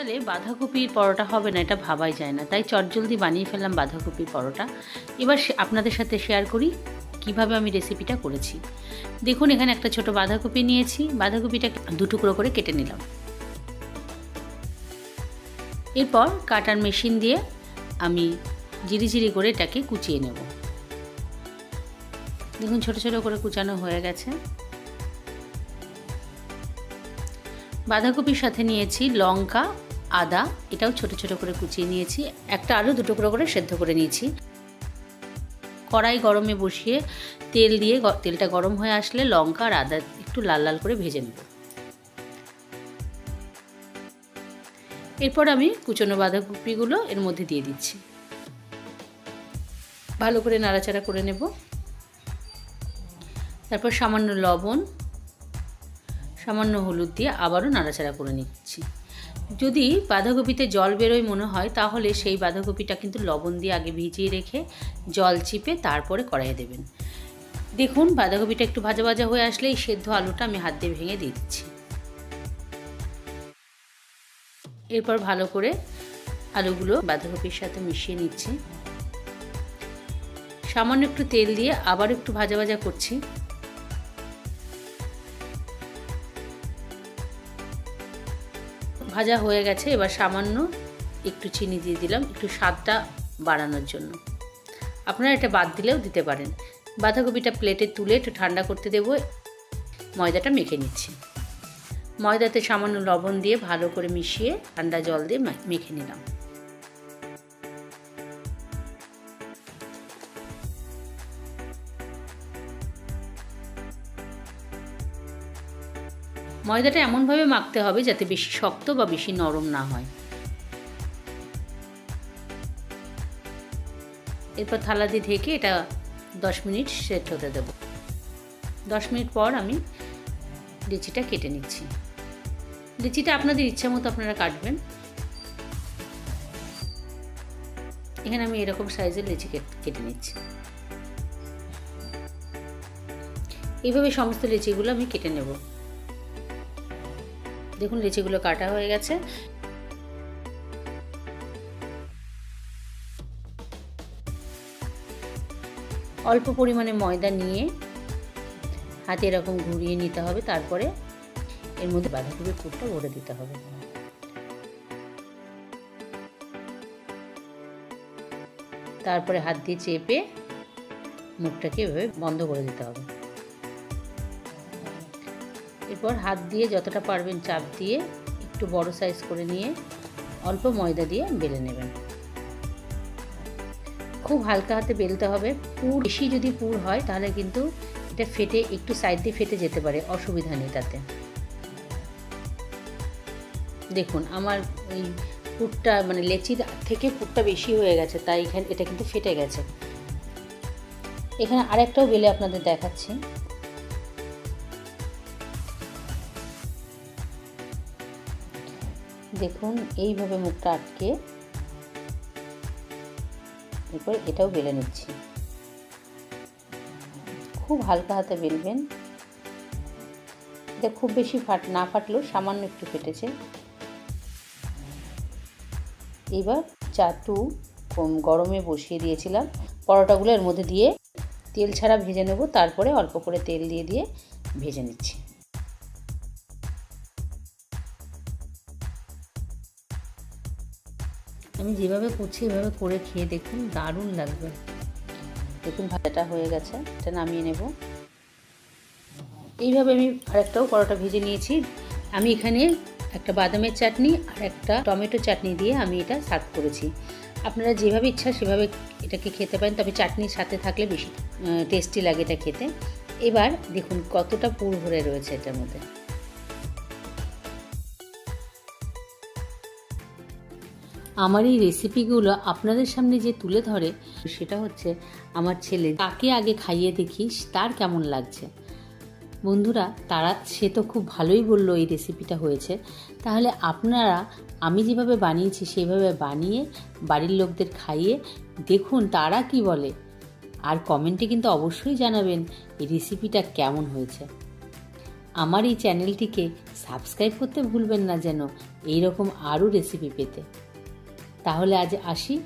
শীতকালে বাঁধাকপির পরোটা হবে না এটা ভাবাই যায় না, তাই চটজলদি বানিয়ে ফেললাম বাঁধাকপির পরোটা। এবার আপনাদের সাথে শেয়ার করি কিভাবে আমি রেসিপিটা করেছি। দেখুন, এখানে একটা ছোট বাঁধাকপি নিয়েছি, বাঁধাকপিটা 2 টুকরো করে কেটে নিলাম। এরপর কাটার মেশিন দিয়ে আমি ঝিরিঝিরি করে এটাকে কুচিয়ে নেব। দেখুন, ছোট ছোট করে কুচানো হয়ে গেছে। বাঁধাকপির সাথে নিয়েছি লঙ্কা, আদা, এটাও ছোট ছোট করে কুচিয়ে নিয়েছি। একটা আলু 2 টুকরো করে সেদ্ধ করে নিয়েছি। কড়াই গরমে বসিয়ে তেল দিয়ে তেলটা গরম হয়ে আসলে লঙ্কা আর আদা একটু লাল লাল করে ভেজে নেব। এরপর আমি কুচনো বাঁধাকপিগুলো এর মধ্যে দিয়ে দিচ্ছি। ভালো করে নাড়াচাড়া করে নেব। তারপর সামান্য লবণ, সামান্য হলুদ দিয়ে আবারও নাড়াচাড়া করে নিচ্ছি। যদি বাঁধাকপিতে জল বেরোয় মনে হয় তাহলে সেই বাঁধাকপিটা কিন্তু লবণ দিয়ে আগে ভিজিয়ে রেখে জল চিপে তারপরে কড়াইয়ে দেবেন। দেখুন, বাঁধাকপিটা একটু ভাজা ভাজা হয়ে আসলে এই সেদ্ধ আলুটা আমি হাত দিয়ে ভেঙে দিয়ে দিচ্ছি। এরপর ভালো করে আলুগুলো বাঁধাকপির সাথে মিশিয়ে নিচ্ছি। সামান্য একটু তেল দিয়ে আবার একটু ভাজা ভাজা করছি। ভাজা হয়ে গেছে। এবার সামান্য একটু চিনি দিয়ে দিলাম, একটু স্বাদটা বাড়ানোর জন্য। আপনারা এটা বাদ দিলেও দিতে পারেন। বাঁধাকপিটা প্লেটে তুলে একটু ঠান্ডা করতে দেব। ময়দাটা মেখে নিচ্ছি। ময়দাতে সামান্য লবণ দিয়ে ভালো করে মিশিয়ে ঠান্ডা জল দিয়ে মেখে নিলাম। ময়দাটা এমনভাবে মাখতে হবে যাতে বেশি শক্ত বা বেশি নরম না হয়। এরপর থালা দিয়ে ঢেকে এটা 10 মিনিট সেট হতে দেব। 10 মিনিট পর আমি লিচিটা কেটে নিচ্ছি। লিচিটা আপনাদের ইচ্ছা মতো আপনারা কাটবেন। এখানে আমি এরকম সাইজের লিচি কেটে নিচ্ছি। এইভাবে সমস্ত লিচিগুলো আমি কেটে নেব। দেখুন, লিচিগুলো কাটা হয়ে গেছে। অল্প পরিমাণে ময়দা নিয়ে হাতে এরকম ঘুরিয়ে নিতে হবে। তারপরে এর মধ্যে বাঁধাকপির পুরটা ভরে দিতে হবে। তারপরে হাত দিয়ে চেপে মুখটাকে এভাবে বন্ধ করে দিতে হবে। এরপর হাত দিয়ে যতটা পারবেন চাপ দিয়ে একটু বড় সাইজ করে নিয়ে অল্প ময়দা দিয়ে বেলে নেবেন। খুব হালকা হাতে বেলতে হবে। পুর বেশি যদি পুর হয় তাহলে কিন্তু এটা ফেটে একটু সাইড দিয়ে ফেটে যেতে পারে, অসুবিধা নেই তাতে। দেখুন, আমার এই পুরটা মানে লেচির থেকে পুরটা বেশি হয়ে গেছে, তাই এখানে এটা কিন্তু ফেটে গেছে। এখানে আরেকটাও বেলে আপনাদের দেখাচ্ছি। দেখুন, এইভাবে মুখটা আটকে এরপর এটাও বেলে নিচ্ছি। খুব হালকা হাতে বেলবেন। এটা খুব বেশি না ফাটলেও সামান্য একটু ফেটেছে। এবার চাটু গরমে বসিয়ে দিয়েছিলাম। পরোটাগুলো এর মধ্যে দিয়ে তেল ছাড়া ভেজে নেব। তারপরে অল্প করে তেল দিয়ে দিয়ে ভেজে নিচ্ছি। আমি যেভাবে করছি এভাবে করে খেয়ে দেখুন, দারুণ লাগবে। দেখুন, ভাজাটা হয়ে গেছে, এটা নামিয়ে নেব। এইভাবে আমি আরেকটাও পরোটা ভেজে নিয়েছি। আমি এখানে একটা বাদামের চাটনি আর একটা টমেটো চাটনি দিয়ে আমি এটা সার্ভ করেছি। আপনারা যেভাবে ইচ্ছা সেভাবে এটাকে খেতে পারেন, তবে চাটনির সাথে থাকলে বেশি টেস্টি লাগে এটা খেতে। এবার দেখুন কতটা পুর ভরে রয়েছে এটার মধ্যে। আমার এই রেসিপিগুলো আপনাদের সামনে যে তুলে ধরে সেটা হচ্ছে আমার ছেলে। তাকে আগে খাইয়ে দেখিস তার কেমন লাগছে। বন্ধুরা, সে তো খুব ভালোই বললো এই রেসিপিটা হয়েছে। তাহলে আপনারা আমি যেভাবে বানিয়েছি সেইভাবে বানিয়ে বাড়ির লোকদের খাইয়ে দেখুন তারা কি বলে। আর কমেন্টে কিন্তু অবশ্যই জানাবেন এই রেসিপিটা কেমন হয়েছে। আমার এই চ্যানেলটিকে সাবস্ক্রাইব করতে ভুলবেন না যেন, এইরকম আরও রেসিপি পেতে। তাহলে আজ আসি।